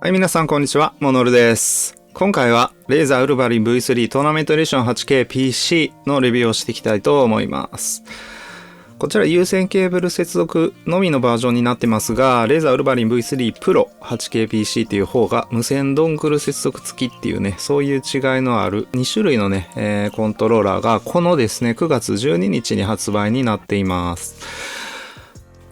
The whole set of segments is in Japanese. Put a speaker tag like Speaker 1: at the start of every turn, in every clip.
Speaker 1: はい、皆さんこんにちは、モノルです。今回はレーザーウルヴァリン V3 トーナメントエディション 8K-PC のレビューをしていきたいと思います。こちら有線ケーブル接続のみのバージョンになってますが、レーザーウルヴァリン V3 Pro 8K-PC っていう方が無線ドングル接続付きっていうね、そういう違いのある2種類のね、コントローラーがこのですね、9月12日に発売になっています。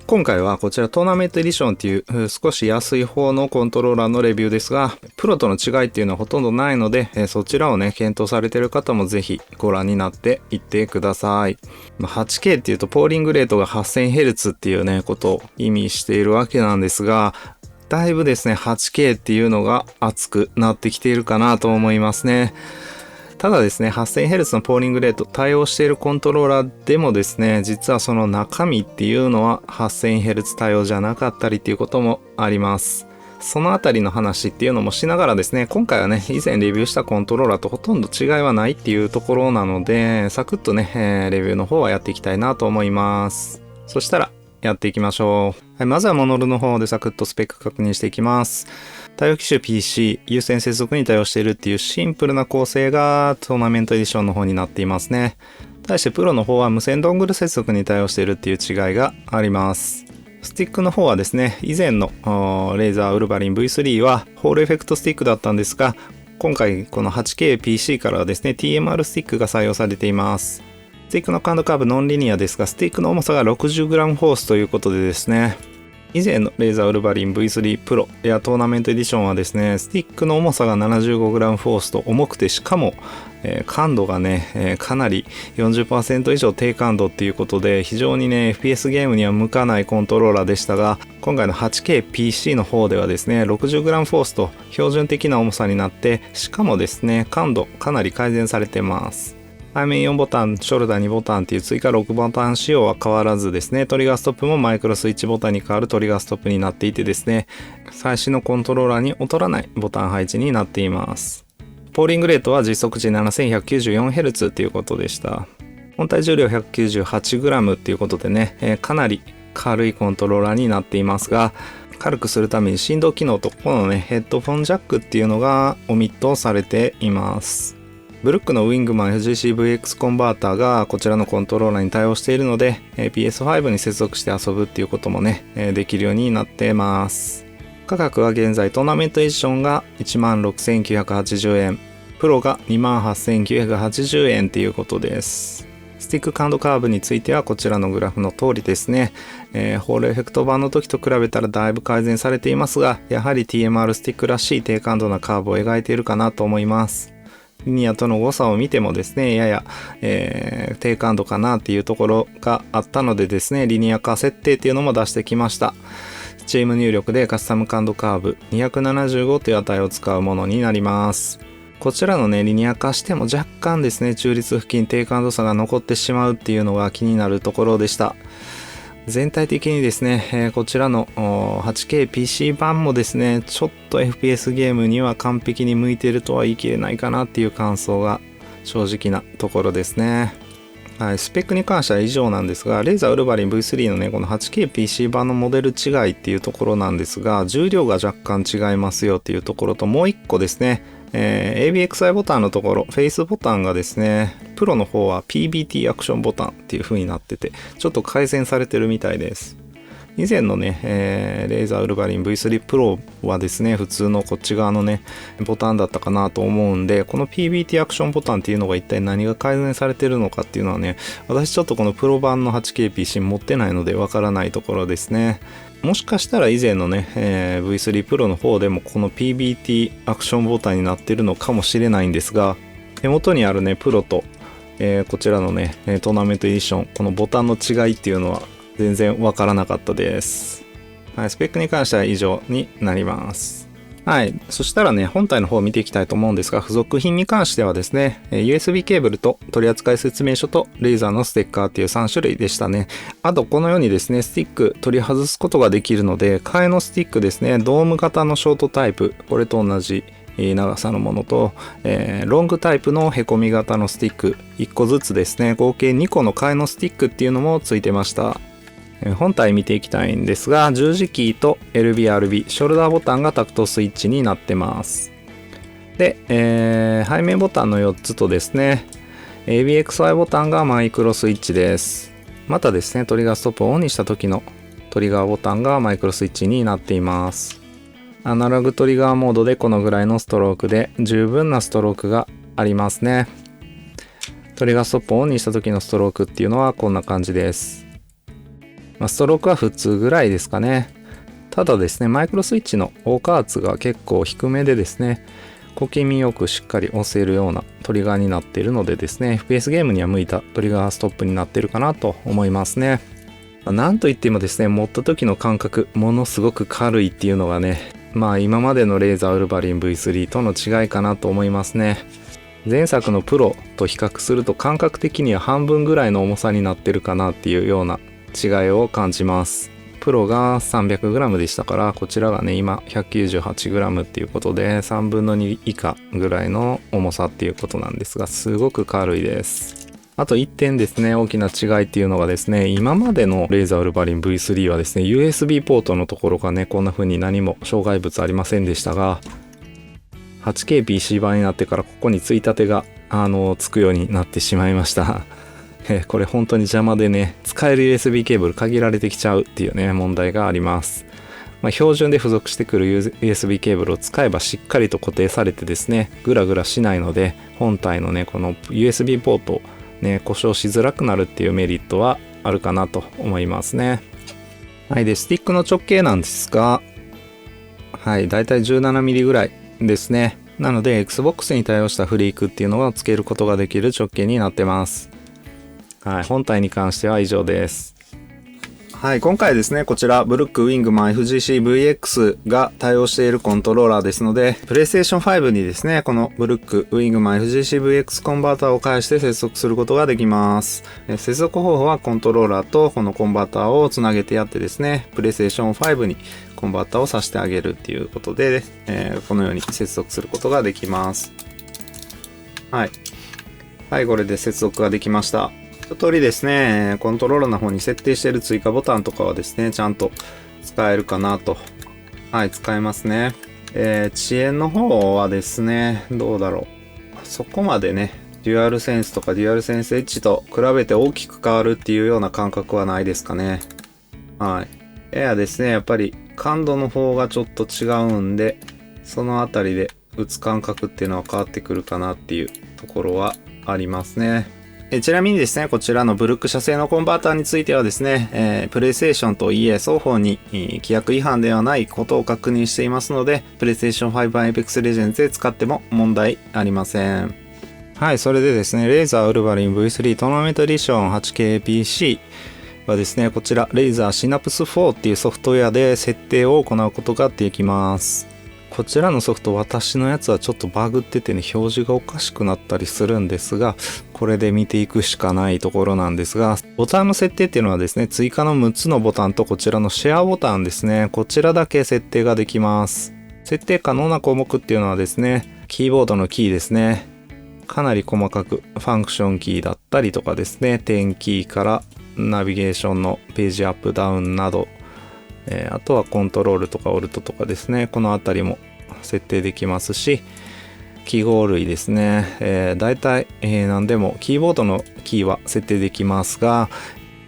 Speaker 1: 今回はこちらトーナメントエディションっていう少し安い方のコントローラーのレビューですが、プロとの違いっていうのはほとんどないので、そちらをね、検討されている方もぜひご覧になっていってください。8K っていうとポーリングレートが 8000Hz っていうね、ことを意味しているわけなんですが、だいぶですね、8K っていうのが熱くなってきているかなと思いますね。ただですね、8000Hz のポーリングレート対応しているコントローラーでもですね、実はその中身っていうのは 8000Hz 対応じゃなかったりっていうこともあります。そのあたりの話っていうのもしながらですね、今回はね、以前レビューしたコントローラーとほとんど違いはないっていうところなので、サクッとね、レビューの方はやっていきたいなと思います。そしたら、やっていきましょう。はい、まずはモノルの方でサクッとスペック確認していきます。対応機種 PC、有線接続に対応しているっていうシンプルな構成がトーナメントエディションの方になっていますね。対してプロの方は無線ドングル接続に対応しているっていう違いがあります。スティックの方はですね、以前のレーザーウルヴァリン V3 はホールエフェクトスティックだったんですが、今回この 8K-PC からはですね、TMR スティックが採用されています。スティックの感度カーブノンリニアですが、スティックの重さが 60g フォースということでですね、以前のレーザーウルヴァリン V3 Pro やトーナメントエディションはですね、スティックの重さが 75g フォースと重くて、しかも、感度がね、かなり 40% 以上低感度っていうことで、非常にね FPS ゲームには向かないコントローラーでしたが、今回の 8K-PC の方ではですね 60g フォースと標準的な重さになって、しかもですね感度かなり改善されてます。背面4ボタン、ショルダー2ボタンっていう追加6ボタン仕様は変わらずですね、トリガーストップもマイクロスイッチボタンに変わるトリガーストップになっていてですね、最新のコントローラーに劣らないボタン配置になっています。ポーリングレートは実測値 7194Hz っていうことでした。本体重量 198g っていうことでね、かなり軽いコントローラーになっていますが、軽くするために振動機能とこのねヘッドフォンジャックっていうのがオミットされています。ブルックのウィングマン FGC-VX コンバーターがこちらのコントローラーに対応しているので、PS5 に接続して遊ぶっていうこともね、できるようになっています。価格は現在トーナメントエディションが 16,980 円、プロが 28,980 円っていうことです。スティック感度カーブについてはこちらのグラフの通りですね、ホールエフェクト版の時と比べたらだいぶ改善されていますが、やはり TMR スティックらしい低感度なカーブを描いているかなと思います。リニアとの誤差を見てもですね、やや、低感度かなっていうところがあったのでですね、リニア化設定っていうのも出してきました。チーム入力でカスタム感度カーブ275という値を使うものになります。こちらのね、リニア化しても若干ですね、中立付近低感度差が残ってしまうっていうのが気になるところでした。全体的にですね、こちらの 8K-PC 版もですね、ちょっと FPS ゲームには完璧に向いているとは言い切れないかなっていう感想が正直なところですね。はい、スペックに関しては以上なんですが、レーザーウルヴァリン V3 のね、この 8K-PC 版のモデル違いっていうところなんですが、重量が若干違いますよっていうところと、もう一個ですね、ABXI ボタンのところ、フェイスボタンがですね、プロの方は PBT アクションボタンっていう風になってて、ちょっと改善されてるみたいです。以前のね、レーザーウルヴァリン V3 Pro はですね、普通のこっち側のね、ボタンだったかなと思うんで、この PBT アクションボタンっていうのが一体何が改善されてるのかっていうのはね、私ちょっとこのプロ版の 8K-PC 持ってないのでわからないところですね。もしかしたら以前のね、V3 Pro の方でもこの PBT アクションボタンになってるのかもしれないんですが、手元にあるね、プロと、こちらのね、トーナメントエディション、このボタンの違いっていうのは全然わからなかったです。はい、スペックに関しては以上になります。はい、そしたらね、本体の方を見ていきたいと思うんですが、付属品に関してはですね、USB ケーブルと取扱説明書とレーザーのステッカーっていう3種類でしたね。あとこのようにですね、スティック取り外すことができるので、替えのスティックですね、ドーム型のショートタイプ、これと同じ長さのものと、ロングタイプのへこみ型のスティック1個ずつですね、合計2個の替えのスティックっていうのもついてました。本体見ていきたいんですが、十字キーと LB/RB、ショルダーボタンがタクトスイッチになってます。で、背面ボタンの4つとですね、ABXY ボタンがマイクロスイッチです。またですね、トリガーストップをオンにした時のトリガーボタンがマイクロスイッチになっています。アナログトリガーモードでこのぐらいのストロークで十分なストロークがありますね。トリガーストップをオンにした時のストロークっていうのはこんな感じです。ストロークは普通ぐらいですかね。ただですね、マイクロスイッチのオーカーツが結構低めでですね、小気味よくしっかり押せるようなトリガーになっているのでですね、FPS ゲームには向いたトリガーストップになっているかなと思いますね。なんといってもですね、持った時の感覚、ものすごく軽いっていうのがね、今までのレーザーウルヴァリン V3 との違いかなと思いますね。前作のプロと比較すると感覚的には半分ぐらいの重さになってるかなっていうような違いを感じます。プロが 300g でしたから、こちらがね今 198g っていうことで3分の2以下ぐらいの重さっていうことなんですが、すごく軽いです。あと1点ですね、大きな違いっていうのがですね、今までのレーザーウルヴァリン V3 はですね、 USB ポートのところがねこんな風に何も障害物ありませんでしたが、 8K-PC 版になってからここについたてがつくようになってしまいましたこれ本当に邪魔でね、使える USB ケーブル限られてきちゃうっていうね問題があります。標準で付属してくる USB ケーブルを使えばしっかりと固定されてですね、グラグラしないので、本体のねこの USB ポートね故障しづらくなるっていうメリットはあるかなと思いますね。はい、でスティックの直径なんですが、はい、だいたい 17mm ぐらいですね。なので Xbox に対応したフリークっていうのをつけることができる直径になってます。はい、本体に関しては以上です。はい、今回ですね、こちらブルックウィングマン FGC-VX が対応しているコントローラーですので、PlayStation 5にですね、このブルックウィングマン FGC-VX コンバーターを介して接続することができます。接続方法はコントローラーとこのコンバーターをつなげてやってですね、PlayStation 5にコンバーターを挿してあげるっていうことで、このように接続することができます。はい。はい、これで接続ができました。一通りですね、コントローラーの方に設定している追加ボタンとかはですね、ちゃんと使えるかなと。はい、使えますね。遅延の方はですね、どうだろう。そこまでね、デュアルセンスとかデュアルセンスエッジと比べて大きく変わるっていうような感覚はないですかね。はい。ややですね、やっぱり感度の方がちょっと違うんで、そのあたりで打つ感覚っていうのは変わってくるかなっていうところはありますね。ちなみにですね、こちらのブルック社製のコンバーターについてはですね、プレイステーションと EA 双方に規約違反ではないことを確認していますので、プレイステーション5版 Apex Legends で使っても問題ありません。はい、それでですね、レーザーウルヴァリン V3 トーナメントエディション 8K-PC はですね、こちらレーザーシナプス4っていうソフトウェアで設定を行うことができます。こちらのソフト、私のやつはちょっとバグっててね、表示がおかしくなったりするんですが、これで見ていくしかないところなんですが、ボタンの設定っていうのはですね、追加の6つのボタンとこちらのシェアボタンですね、こちらだけ設定ができます。設定可能な項目っていうのはですね、キーボードのキーですね、かなり細かくファンクションキーだったりとかですね、点キーからナビゲーションのページアップダウンなど、あとはコントロールとかオルトとかですね、このあたりも設定できますし、記号類ですね、だいたい何でもキーボードのキーは設定できますが、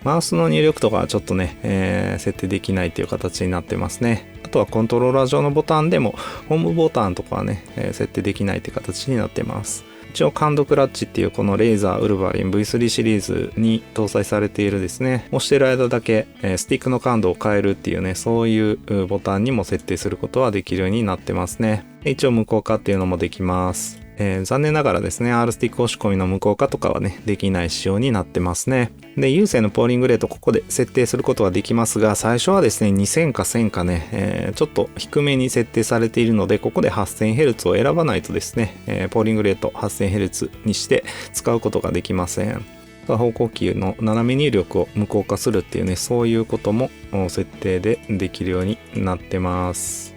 Speaker 1: マウスの入力とかはちょっとね、設定できないという形になってますね。あとはコントローラー上のボタンでもホームボタンとかはね、設定できないという形になってます。一応感度クラッチっていうこのレーザーウルヴァリン V3 シリーズに搭載されているですね、押している間だけスティックの感度を変えるっていうね、そういうボタンにも設定することはできるようになってますね。一応無効化っていうのもできます。残念ながらですね、R スティック押し込みの無効化とかはね、できない仕様になってますね。で、有線のポーリングレートここで設定することはできますが、最初はですね、2000か1000かね、ちょっと低めに設定されているので、ここで 8000Hz を選ばないとですね、ポーリングレート 8000Hz にして使うことができません。方向キーの斜め入力を無効化するっていうね、そういうことも設定でできるようになってます。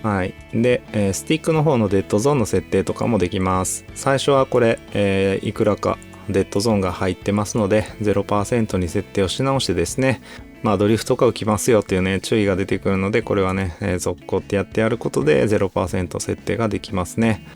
Speaker 1: はい。で、スティックの方のデッドゾーンの設定とかもできます。最初はこれ、いくらかデッドゾーンが入ってますので 0% に設定をし直してですね、ドリフトが浮きますよっていうね、注意が出てくるので、これはね、続行ってやってやることで 0% 設定ができますね。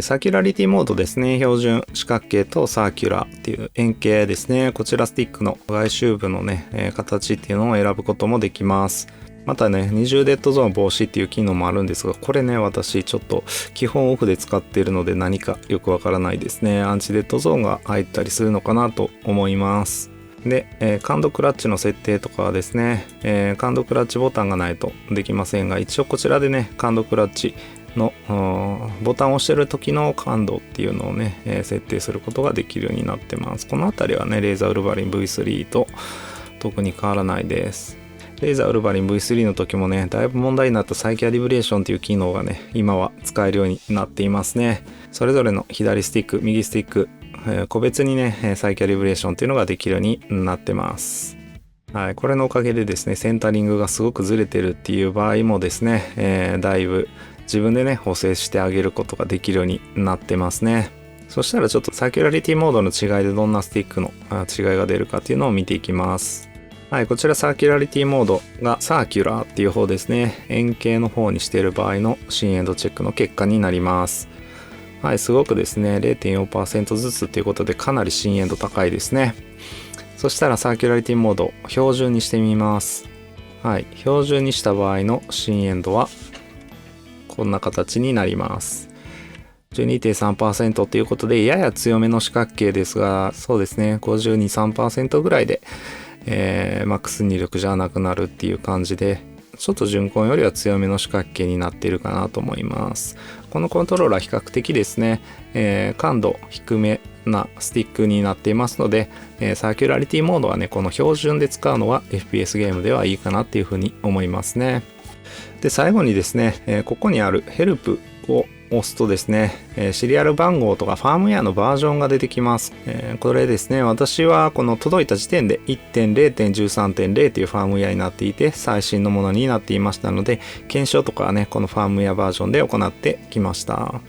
Speaker 1: サーキュラリティモードですね。標準四角形とサーキュラーっていう円形ですね。こちらスティックの外周部のね、形っていうのを選ぶこともできます。またね、二重デッドゾーン防止っていう機能もあるんですが、これね、私ちょっと基本オフで使っているので何かよくわからないですね。アンチデッドゾーンが入ったりするのかなと思います。で、感度クラッチの設定とかはですね、感度クラッチボタンがないとできませんが、一応こちらでね、感度クラッチのボタンを押してる時の感度っていうのをね、設定することができるようになってます。このあたりはね、レーザーウルヴァリン V3 と特に変わらないです。レーザーウルヴァリン V3 の時もね、だいぶ問題になった再キャリブレーションという機能がね、今は使えるようになっていますね。それぞれの左スティック、右スティック、個別にね、再キャリブレーションっていうのができるようになってます。はい、これのおかげでですね、センタリングがすごくずれてるっていう場合もですね、だいぶ自分でね、補正してあげることができるようになってますね。そしたらちょっとサーキュラリティモードの違いでどんなスティックの違いが出るかっていうのを見ていきます。はい、こちらサーキュラリティモードがサーキュラーっていう方ですね。円形の方にしている場合の深エンドチェックの結果になります。はい、すごくですね、0.4% ずつということでかなり深エンド高いですね。そしたらサーキュラリティモード標準にしてみます。はい、標準にした場合の深エンドはこんな形になります。12.3% ということでやや強めの四角形ですが、そうですね、52、3% ぐらいでマックス入力じゃなくなるっていう感じで、ちょっと純根よりは強めの四角形になっているかなと思います。このコントローラー比較的ですね、感度低めなスティックになっていますので、サーキュラリティモードはね、この標準で使うのは FPS ゲームではいいかなっていうふうに思いますね。で、最後にですね、ここにあるヘルプを押すとですね、シリアル番号とかファームウェアのバージョンが出てきます。これですね、私はこの届いた時点で 1.0.13.0 というファームウェアになっていて、最新のものになっていましたので、検証とかはね、このファームウェアバージョンで行ってきました。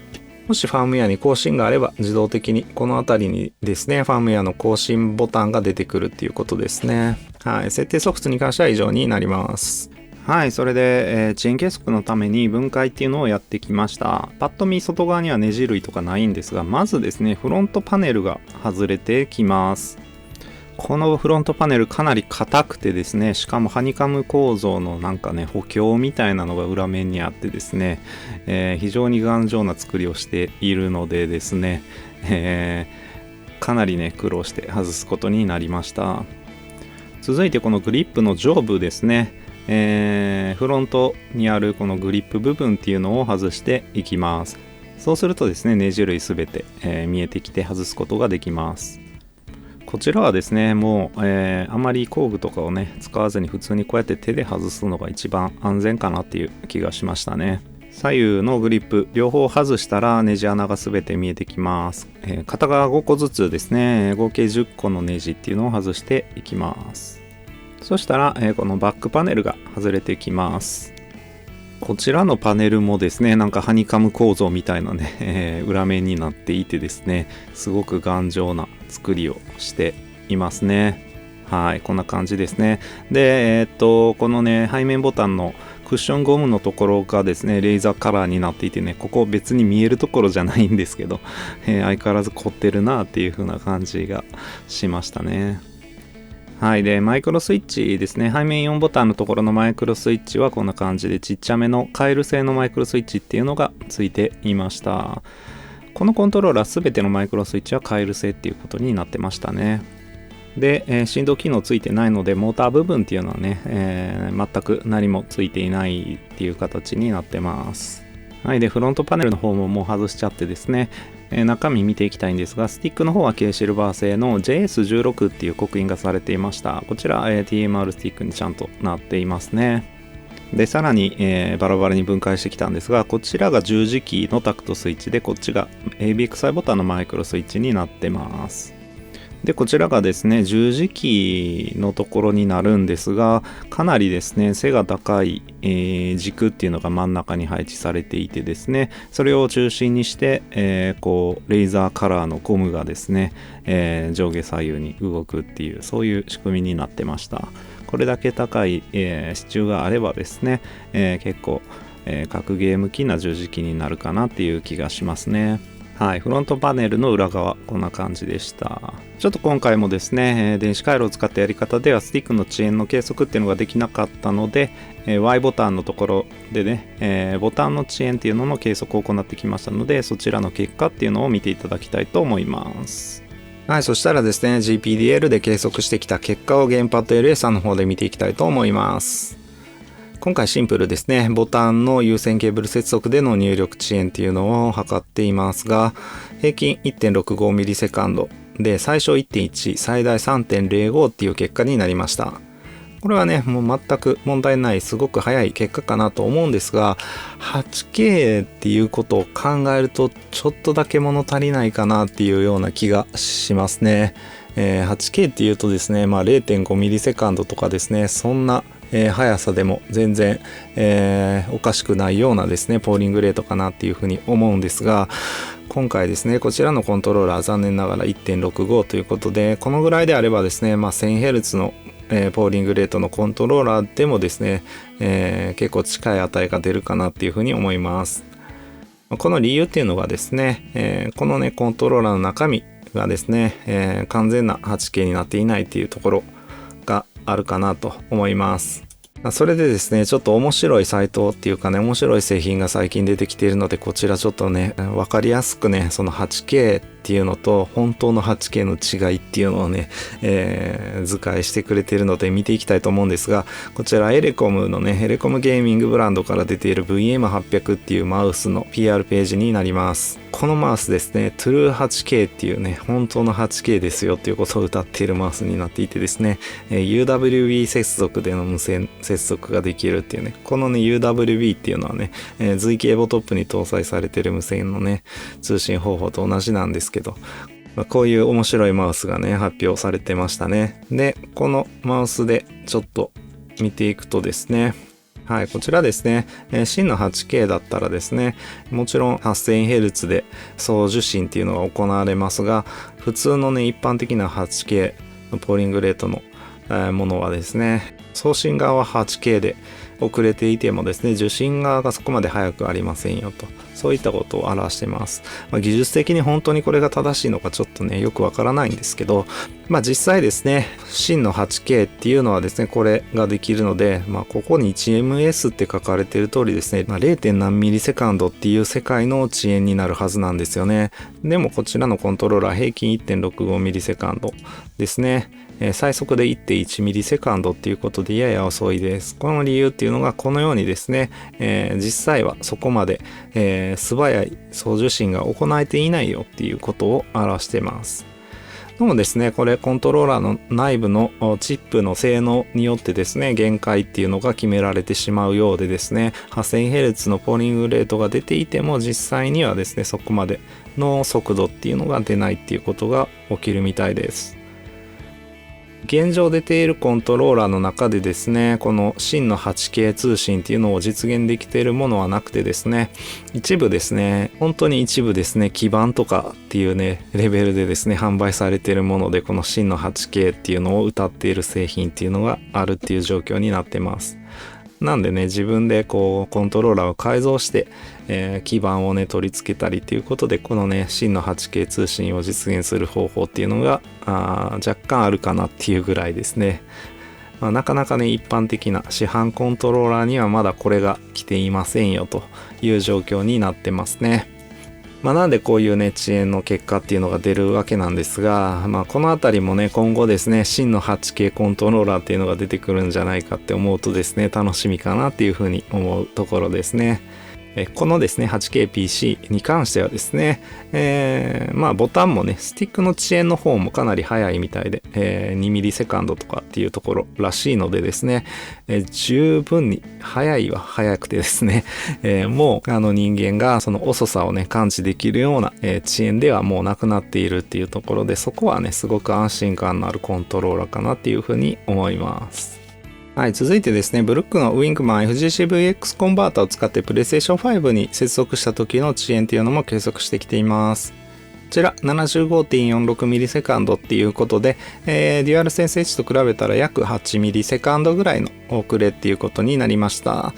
Speaker 1: もしファームウェアに更新があれば、自動的にこの辺りにですね、ファームウェアの更新ボタンが出てくるっていうことですね。はい、設定ソフトに関しては以上になります。はい、それで、遅延計測のために分解っていうのをやってきました。パッと見外側にはネジ類とかないんですが、まずですね、フロントパネルが外れてきます。このフロントパネルかなり硬くてですね、しかもハニカム構造のなんかね、補強みたいなのが裏面にあってですね、非常に頑丈な作りをしているのでですね、かなりね、苦労して外すことになりました。続いてこのグリップの上部ですね、フロントにあるこのグリップ部分っていうのを外していきます。そうするとですね、ネジ類すべて、見えてきて外すことができます。こちらはですね、もう、あまり工具とかをね使わずに普通にこうやって手で外すのが一番安全かなっていう気がしましたね。左右のグリップ両方外したらネジ穴がすべて見えてきます。片側5個ずつですね、合計10個のネジっていうのを外していきます。そしたら、このバックパネルが外れてきます。こちらのパネルもですね、なんかハニカム構造みたいなね、裏面になっていてですね、すごく頑丈な作りをしていますね。はい、こんな感じですね。で、このね、背面ボタンのクッションゴムのところがですね、レーザーカラーになっていてね、ここ別に見えるところじゃないんですけど、相変わらず凝ってるなっていう風な感じがしましたね。はい。で、マイクロスイッチですね。背面4ボタンのところのマイクロスイッチはこんな感じでちっちゃめのカイル製のマイクロスイッチっていうのがついていました。このコントローラーすべてのマイクロスイッチはカイル製っていうことになってましたね。で、振動機能ついてないのでモーター部分っていうのはね、全く何もついていないっていう形になってます。はい。で、フロントパネルの方ももう外しちゃってですね、中身見ていきたいんですが、スティックの方は K シルバー製の JS16 っていう刻印がされていました。こちら、TMR スティックにちゃんとなっていますね。で、さらに、バラバラに分解してきたんですが、こちらが十字キーのタクトスイッチで、こっちが ABXI ボタンのマイクロスイッチになってます。で、こちらがですね、十字キーのところになるんですが、かなりですね、背が高い、軸っていうのが真ん中に配置されていてですね、それを中心にして、こうレーザーカラーのゴムがですね、上下左右に動くっていう、そういう仕組みになってました。これだけ高い、支柱があればですね、結構、格ゲー向きな十字キーになるかなっていう気がしますね。はい、フロントパネルの裏側こんな感じでした。ちょっと今回もですね、電子回路を使ったやり方ではスティックの遅延の計測っていうのができなかったので、Y ボタンのところでね、ボタンの遅延っていうのの計測を行ってきましたので、そちらの結果っていうのを見ていただきたいと思います。はい、そしたらですね、GPDL で計測してきた結果をゲームパッド LA さんの方で見ていきたいと思います。今回シンプルですね。ボタンの有線ケーブル接続での入力遅延っていうのを測っていますが、平均 1.65 ミリセカンドで最小 1.1 最大 3.05 っていう結果になりました。これはね、もう全く問題ないすごく早い結果かなと思うんですが、 8K っていうことを考えるとちょっとだけ物足りないかなっていうような気がしますね。8K っていうとですね、0.5 ミリセカンドとかですね、そんな速さでも全然、おかしくないようなですねポーリングレートかなっていうふうに思うんですが、今回ですねこちらのコントローラー残念ながら 1.65 ということで、このぐらいであればですね、1000Hz の、ポーリングレートのコントローラーでもですね、結構近い値が出るかなっていうふうに思います。この理由っていうのがですね、このねコントローラーの中身がですね、完全な 8K になっていないっていうところがあるかなと思います。それでですね、ちょっと面白いサイトっていうかね、面白い製品が最近出てきているので、こちらちょっとね、わかりやすくね、その 8K っていうのと本当の 8K の違いっていうのをね、図解してくれているので見ていきたいと思うんですが、こちらエレコムのね、エレコムゲーミングブランドから出ている VM800 っていうマウスの PR ページになります。このマウスですね、True8K っていうね、本当の 8K ですよっていうことを歌っているマウスになっていてですね、UWB 接続での無線接続ができるっていうね、このね UWB っていうのはね、随ケーボトップに搭載されている無線のね通信方法と同じなんですけど、こういう面白いマウスがね発表されてましたね。でこのマウスでちょっと見ていくとですね、はい、こちらですね、真の 8K だったらですね、もちろん 8000Hz で送受信っていうのが行われますが、普通のね一般的な 8K のポーリングレートのものはですね、送信側は 8K で遅れていてもですね、受信側がそこまで速くありませんよと、そういったことを表しています。技術的に本当にこれが正しいのかちょっとねよくわからないんですけど、実際ですね、真の 8K っていうのはですね、これができるので、ここに 1ms って書かれている通りですね、0. 何ミリセカンドっていう世界の遅延になるはずなんですよね。でもこちらのコントローラー平均 1.65 ミリセカンドですね。最速で 1.1 ミリセカンドっていうことでやや遅いです。この理由っていうのがこのようにですね、実際はそこまで、素早い送受信が行えていないよっていうことを表しています。でもですね、これコントローラーの内部のチップの性能によってですね、限界っていうのが決められてしまうようでですね、8000Hz のポーリングレートが出ていても実際にはですね、そこまでの速度っていうのが出ないっていうことが起きるみたいです。現状出ているコントローラーの中でですね、この真の 8K 通信っていうのを実現できているものはなくてですね、一部ですね、本当に一部ですね、基板とかっていうねレベルでですね販売されているもので、この真の 8K っていうのを謳っている製品っていうのがあるっていう状況になってます。なんでね、自分でこうコントローラーを改造して、基板をね取り付けたりっていうことで、このね真の 8K 通信を実現する方法っていうのが若干あるかなっていうぐらいですね。なかなかね一般的な市販コントローラーにはまだこれが来ていませんよという状況になってますね。なんでこういうね遅延の結果っていうのが出るわけなんですが、このあたりもね今後ですね真の 8K コントローラーっていうのが出てくるんじゃないかって思うとですね、楽しみかなっていうふうに思うところですね。このですね 8KPC に関してはですね、ボタンもねスティックの遅延の方もかなり速いみたいで、2ミリセカンドとかっていうところらしいのでですね、十分に速いは速くてですね、もう人間がその遅さをね感知できるような、遅延ではもうなくなっているっていうところで、そこはねすごく安心感のあるコントローラーかなっていうふうに思います。はい、続いてですね、ブルックのウィンクマン FGCVX コンバータを使って PlayStation 5に接続した時の遅延っていうのも計測してきています。ちら 75.46ms っていうことで、デュアルセンス H と比べたら約 8ms ぐらいの遅れっていうことになりました。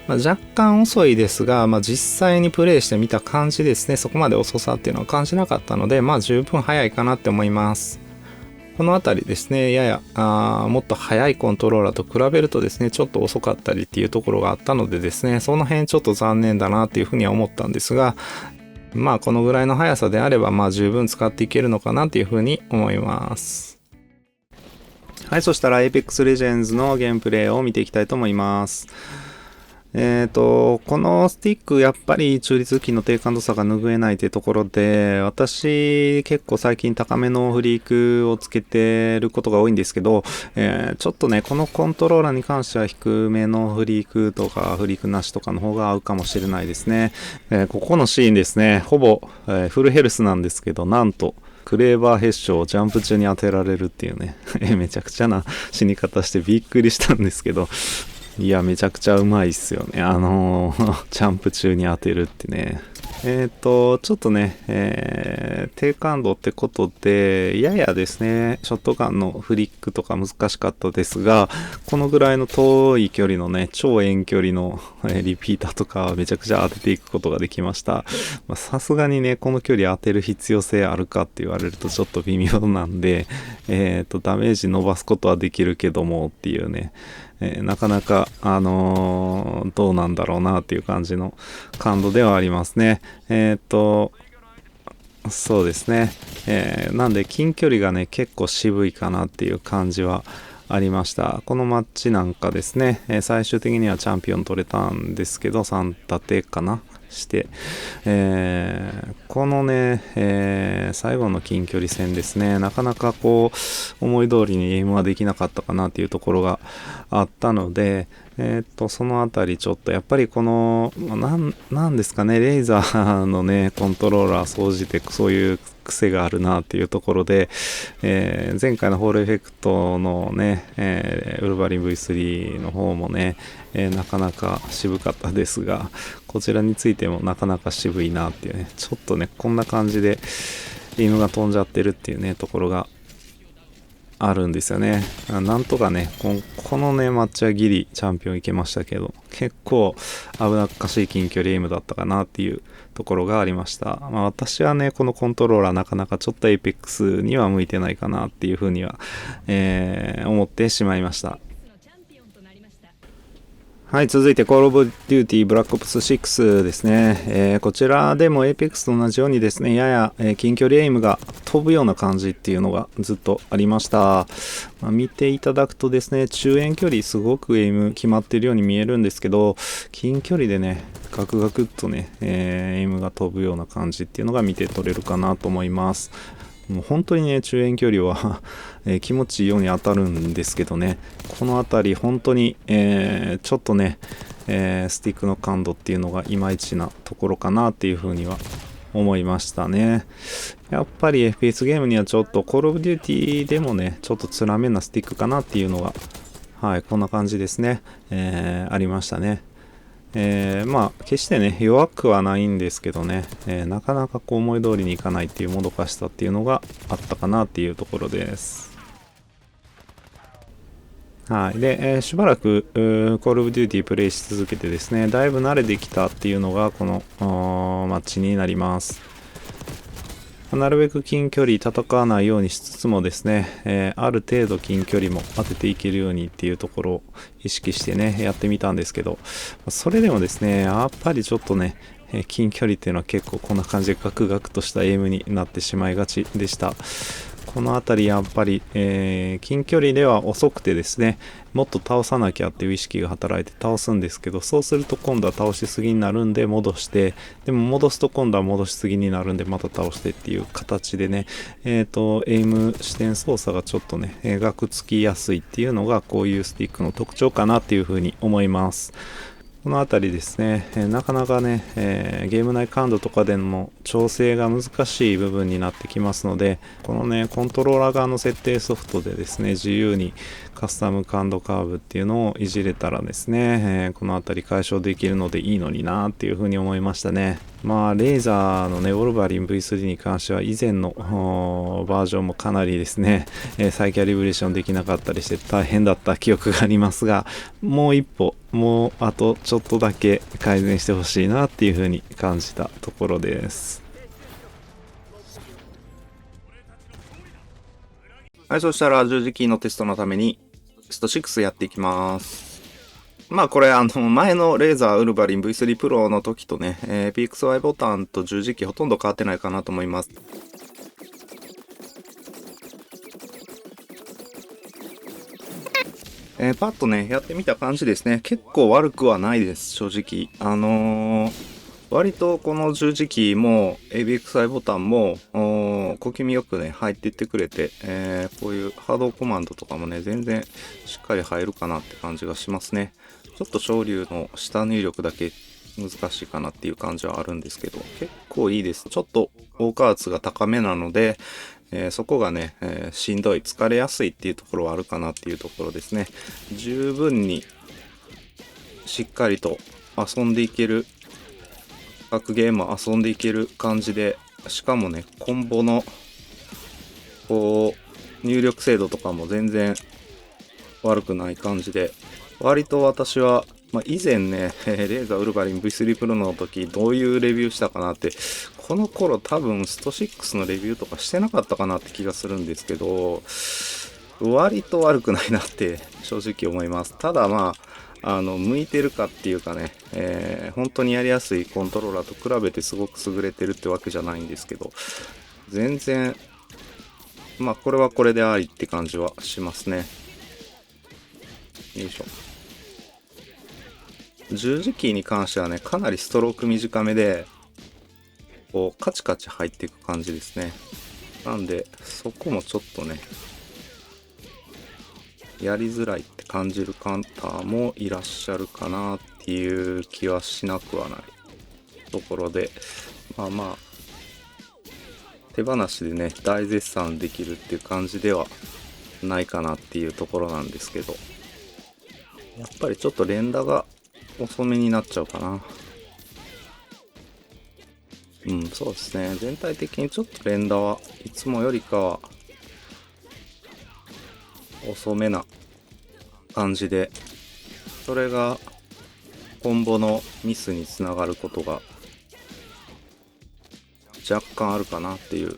Speaker 1: 若干遅いですが、実際にプレイしてみた感じですね、そこまで遅さっていうのは感じなかったので、十分早いかなって思います。この辺りですね、ややもっと速いコントローラーと比べるとですね、ちょっと遅かったりっていうところがあったのでですね、その辺ちょっと残念だなっていうふうには思ったんですが、このぐらいの速さであれば十分使っていけるのかなっていうふうに思います。はい、そしたら Apex Legends のゲームプレイを見ていきたいと思います。このスティックやっぱり中立機の低感度差が拭えないというところで、私結構最近高めのフリークをつけてることが多いんですけど、ちょっとねこのコントローラーに関しては低めのフリークとかフリークなしとかの方が合うかもしれないですね。ここのシーンですね、ほぼ、フルヘルスなんですけど、なんとクレーバーヘッションをジャンプ中に当てられるっていうねめちゃくちゃな死に方してびっくりしたんですけど、いやめちゃくちゃうまいっすよね。ジャンプ中に当てるってね。ちょっとね、低感度ってことで、ややですね、ショットガンのフリックとか難しかったですが、このぐらいの遠い距離のね、超遠距離の、リピーターとかめちゃくちゃ当てていくことができました。さすがにね、この距離当てる必要性あるかって言われるとちょっと微妙なんで、ダメージ伸ばすことはできるけどもっていうね、なかなか、どうなんだろうなっていう感じの感度ではありますね。そうですね。なんで近距離がね、結構渋いかなっていう感じはありました。このマッチなんかですね、最終的にはチャンピオン取れたんですけど、3立てかなして、このね、最後の近距離戦ですね、なかなかこう思い通りにエイムはできなかったかなっていうところがあったので、そのあたりちょっとやっぱりこのなんですかね、レーザーのねコントローラー総じてそういう癖があるなっていうところで、前回のホールエフェクトのね、ウルヴァリン V3 の方もね、なかなか渋かったですが、こちらについてもなかなか渋いなっていうね、ちょっとねこんな感じで犬が飛んじゃってるっていうねところがあるんですよね。なんとかねこのねマッチはギリチャンピオンいけましたけど、結構危なっかしい近距離エイムだったかなっていうところがありました。私はねこのコントローラーなかなかちょっとエイペックスには向いてないかなっていうふうには、思ってしまいました。はい、続いて Call of Duty Black Ops 6ですね。こちらでも Apex と同じようにですね、やや、近距離エイムが飛ぶような感じっていうのがずっとありました。見ていただくとですね、中遠距離すごくエイム決まっているように見えるんですけど、近距離でね、ガクガクっとね、エイムが飛ぶような感じっていうのが見て取れるかなと思います。もう本当にね中遠距離は気持ちいいように当たるんですけどね、この辺り本当に、ちょっとね、スティックの感度っていうのがいまいちなところかなっていうふうには思いましたね。やっぱり FPS ゲームにはちょっと Call of Duty でもねちょっとつらめなスティックかなっていうのが、はい、こんな感じですね、ありましたね。決してね弱くはないんですけどね、なかなかこう思い通りにいかないっていうもどかしさっていうのがあったかなっていうところです。はい。で、しばらくCall of Duty プレイし続けてですね、だいぶ慣れてきたっていうのがこのマッチになります。なるべく近距離戦わないようにしつつもですね、ある程度近距離も当てていけるようにっていうところを意識してねやってみたんですけど、それでもですねやっぱりちょっとね近距離っていうのは結構こんな感じでガクガクとしたエイムになってしまいがちでした。この辺りやっぱり、近距離では遅くてですね、もっと倒さなきゃっていう意識が働いて倒すんですけど、そうすると今度は倒しすぎになるんで戻して、でも戻すと今度は戻しすぎになるんでまた倒してっていう形でね、エイム視点操作がちょっとね、ガクつきやすいっていうのがこういうスティックの特徴かなっていうふうに思います。この辺りですね、なかなかね、ゲーム内感度とかでの調整が難しい部分になってきますので、このね、コントローラー側の設定ソフトでですね、自由に
Speaker 2: カスタム感度カーブっていうのをいじれたらですね、この辺り解消できるのでいいのになっていうふうに思いましたね。まあレーザーのねウォルバリン V3 に関しては以前のバージョンもかなりですね、再キャリブレーションできなかったりして大変だった記憶がありますが、もう一歩もうあとちょっとだけ改善してほしいなっていうふうに感じたところです。
Speaker 1: はい、そしたら十字キーのテストのためにスト6やっていきます。まあこれ前のレーザーウルヴァリン V3 プロの時とね、PXY ボタンと十字キーほとんど変わってないかなと思います。パッとね、やってみた感じですね。結構悪くはないです、正直。割とこの十字キーも ABXI ボタンも小気味よくね入っていってくれて、こういうハードコマンドとかもね全然しっかり入るかなって感じがしますね。ちょっと昇竜の下入力だけ難しいかなっていう感じはあるんですけど、結構いいです。ちょっとオーカーツが高めなので、そこがね、しんどい疲れやすいっていうところはあるかなっていうところですね。十分にしっかりと遊んでいける、各ゲーム遊んでいける感じで、しかもねコンボのこう入力精度とかも全然悪くない感じで、割と私は、以前ね、レーザーウルヴァリン V3 プロの時どういうレビューしたかなって、この頃多分スト6のレビューとかしてなかったかなって気がするんですけど、割と悪くないなって正直思います。ただ向いてるかっていうかね、本当にやりやすいコントローラーと比べてすごく優れてるってわけじゃないんですけど、全然これはこれでありって感じはしますね。よいしょ。十字キーに関してはねかなりストローク短めでこうカチカチ入っていく感じですね。なんでそこもちょっとねやりづらいって感じる方もいらっしゃるかなっていう気はしなくはないところで、手放しでね大絶賛できるっていう感じではないかなっていうところなんですけど、やっぱりちょっと連打が遅めになっちゃうかな。そうですね。全体的にちょっと連打はいつもよりかは遅めな感じで、それがコンボのミスにつながることが若干あるかなっていう、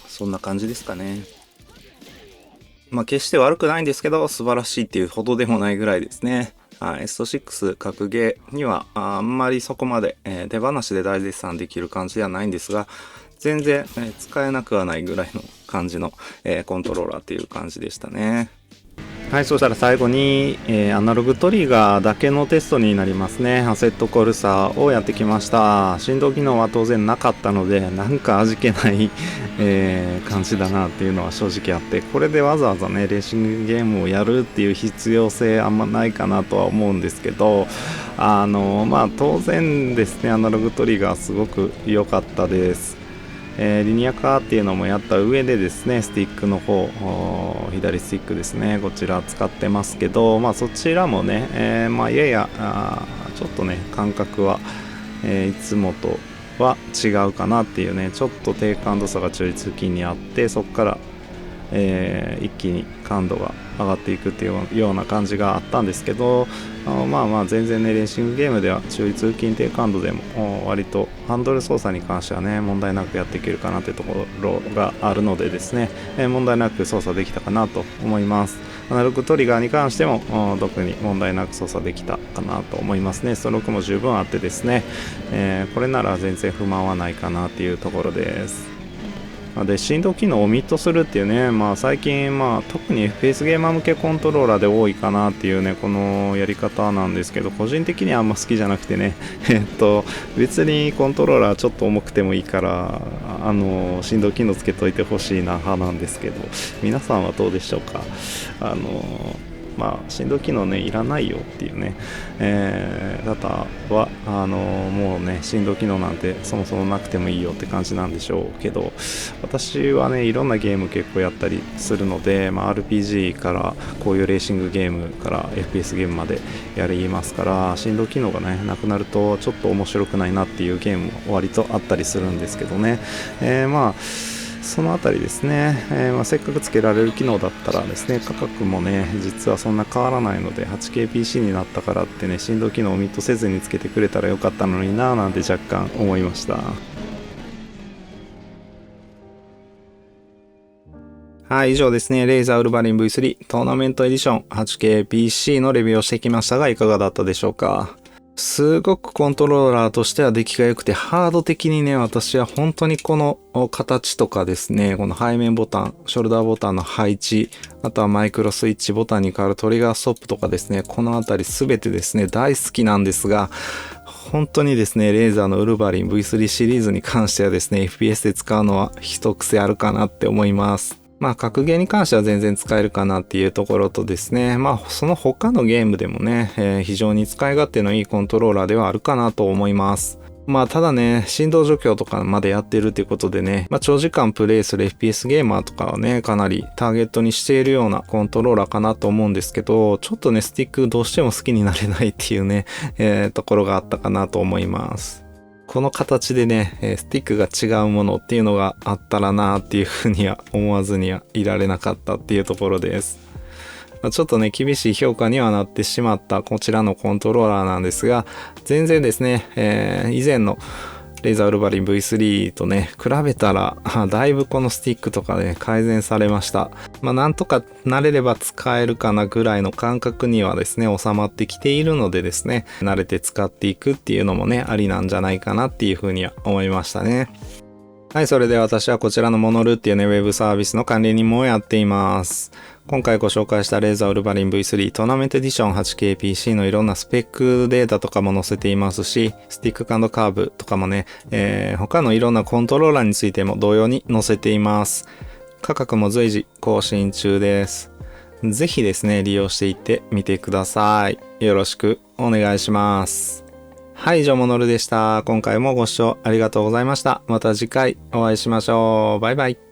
Speaker 1: そんな感じですかね。決して悪くないんですけど素晴らしいっていうほどでもないぐらいですね。スト6格ゲーにはあんまりそこまで、手放しで大絶賛できる感じではないんですが、全然、使えなくはないぐらいの感じの、コントローラーっていう感じでしたね。はい、そしたら最後に、アナログトリガーだけのテストになりますね。アセットコルサをやってきました。振動機能は当然なかったので、なんか味気ない感じだなっていうのは正直あって、これでわざわざねレーシングゲームをやるっていう必要性あんまないかなとは思うんですけど、当然ですね、アナログトリガーすごく良かったです。リニア化っていうのもやった上でですね、スティックの方、左スティックですね、こちら使ってますけど、そちらもね、ややちょっとね感覚は、いつもとは違うかなっていうね、ちょっと低感度差が中立付近にあって、そこから、一気に感度が上がっていくっていうような感じがあったんですけど、全然ねレーシングゲームでは中立近低感度でも割とハンドル操作に関してはね問題なくやっていけるかなというところがあるのでですね、問題なく操作できたかなと思います。アナログトリガーに関しても特に問題なく操作できたかなと思いますね。ストロークも十分あってですね、これなら全然不満はないかなっていうところです。で振動機能をミットするっていうね、最近、特に FPS ゲーマー向けコントローラーで多いかなっていうねこのやり方なんですけど、個人的にはあんま好きじゃなくてね別にコントローラーちょっと重くてもいいから振動機能つけといてほしいな派なんですけど、皆さんはどうでしょうか。
Speaker 2: 振動機能ねいらないよっていうね、方はもうね振動機能なんてそもそもなくてもいいよって感じなんでしょうけど、私はねいろんなゲーム結構やったりするので、RPG からこういうレーシングゲームから FPS ゲームまでやりますから、振動機能がねなくなるとちょっと面白くないなっていうゲームも割とあったりするんですけどね、そのあたりですね、せっかくつけられる機能だったらですね、価格もね実はそんな変わらないので 8KPC になったからってね振動機能をミットせずにつけてくれたらよかったのにななんて若干思いました。
Speaker 1: はい、以上ですね、レイザーウルヴァリン V3 トーナメントエディション 8KPC のレビューをしてきましたが、いかがだったでしょうか。すごくコントローラーとしては出来が良くて、ハード的にね、私は本当にこの形とかですね、この背面ボタン、ショルダーボタンの配置、あとはマイクロスイッチボタンに変わるトリガーストップとかですね、このあたりすべてですね、大好きなんですが、本当にですね、レーザーのウルヴァリン V3 シリーズに関してはですね、FPS で使うのは一癖あるかなって思います。格ゲーに関しては全然使えるかなっていうところとですね、その他のゲームでもね、非常に使い勝手のいいコントローラーではあるかなと思います。ただね、振動除去とかまでやってるっていうことでね、長時間プレイする FPS ゲーマーとかはね、かなりターゲットにしているようなコントローラーかなと思うんですけど、ちょっとね、スティックどうしても好きになれないっていうね、ところがあったかなと思います。この形でね、スティックが違うものっていうのがあったらなっていうふうには思わずにはいられなかったっていうところです。ちょっとね、厳しい評価にはなってしまったこちらのコントローラーなんですが、全然ですね、以前のレーザーウルヴァリン V3 とね、比べたら、だいぶこのスティックとかね、改善されました。なんとか慣れれば使えるかなぐらいの感覚にはですね、収まってきているのでですね、慣れて使っていくっていうのもね、ありなんじゃないかなっていうふうには思いましたね。はい、それで私はこちらのモノルっていうね、ウェブサービスの管理人もやっています。今回ご紹介したレーザーウルヴァリン V3 トーナメントエディション 8KPC のいろんなスペックデータとかも載せていますし、スティックカーブとかもね、他のいろんなコントローラーについても同様に載せています。価格も随時更新中です。ぜひですね、利用していってみてください。よろしくお願いします。はい、以上モノルでした。今回もご視聴ありがとうございました。また次回お会いしましょう。バイバイ。